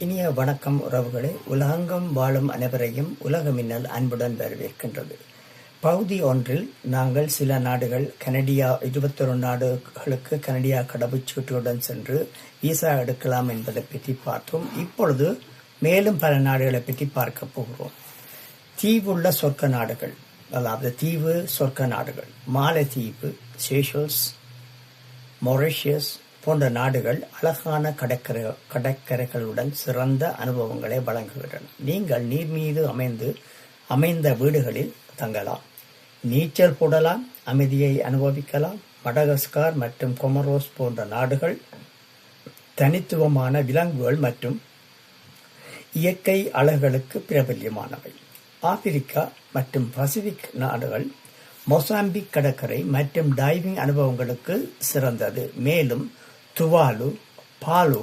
இனிய வணக்கம் உறவுகளே. உலகெங்கும் வாழும் அனைவரையும் உலக மின்னல் அன்புடன் வரவேற்கின்றது. பகுதி ஒன்றில் நாங்கள் சில நாடுகள் கனடியா 21 நாடுகளுக்கு கனடியா கடவுச்சீட்டுடன் சென்று விசா எடுக்கலாம் என்பதை பற்றி பார்த்தோம். இப்பொழுது மேலும் பல நாடுகளை பற்றி பார்க்க போகிறோம். தீவுள்ள சொர்க்க நாடுகள், அதாவது தீவு சொர்க்க நாடுகள், மாலத்தீவு, சேஷல்ஸ், மொரிஷியஸ் போன்ற நாடுகள் அழகான கடற்கரைகளுடன் சிறந்த அனுபவங்களை வழங்குகின்றன. நீங்கள் நீர் மீது அமைந்த வீடுகளில் தங்கலாம், நீச்சல் போடலாம், அமைதியை அனுபவிக்கலாம். மடகஸ்கார் மற்றும் கொமரோஸ் போன்ற நாடுகள் தனித்துவமான விலங்குகள் மற்றும் இயற்கை அழகுகளுக்கு பிரபல்யமானவை. ஆப்பிரிக்கா மற்றும் பசிபிக் நாடுகள் மொசாம்பிக் கடற்கரை மற்றும் டைவிங் அனுபவங்களுக்கு சிறந்தது. மேலும் துவாலு, பாலு,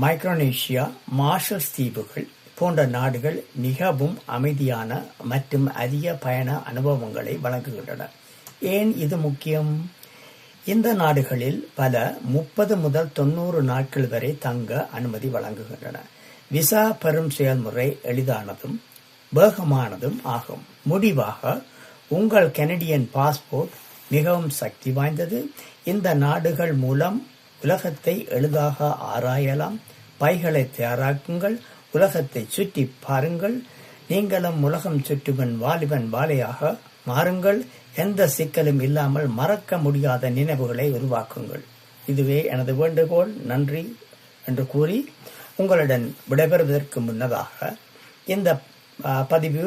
மைக்ரோனேஷியா, மார்ஷல்ஸ் தீவுகள் போன்ற நாடுகள் மிகவும் அமைதியான மற்றும் அதிக பயண அனுபவங்களை வழங்குகின்றன. ஏன் இது முக்கியம்? இந்த நாடுகளில் பல 30 முதல் 90 நாட்கள் வரை தங்க அனுமதி வழங்குகின்றன. விசா பெறும் செயல்முறை எளிதானதும் வேகமானதும் ஆகும். முடிவாக, உங்கள் கனடியன் பாஸ்போர்ட் மிகவும் சக்தி வாய்ந்தது. இந்த நாடுகள் மூலம் உலகத்தை எளிதாக ஆராயலாம். பைகளை தயாராக்குங்கள், உலகத்தை சுற்றி பாருங்கள். நீங்களும் உலகம் சுற்றுவன் வாலிபன் வாழையாக மாறுங்கள். எந்த சிக்கலும் இல்லாமல் மறக்க முடியாத நினைவுகளை உருவாக்குங்கள். இதுவே எனது வேண்டுகோள். நன்றி என்று கூறி உங்களுடன் விடைபெறுவதற்கு முன்னதாக, இந்த பதிவு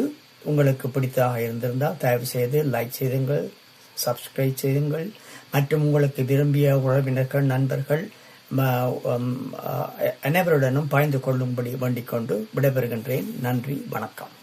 உங்களுக்கு பிடித்ததாக இருந்திருந்தால் தயவு செய்து லைக் செய்துங்கள், சப்ஸ்கிரைப் செய்யுங்கள் மற்றும் உங்களுக்கு விரும்பிய உறவினர்கள், நண்பர்கள் அனைவருடனும் பகிர்ந்து கொள்ளும்படி வேண்டிக் கொண்டு விடைபெறுகின்றேன். நன்றி, வணக்கம்.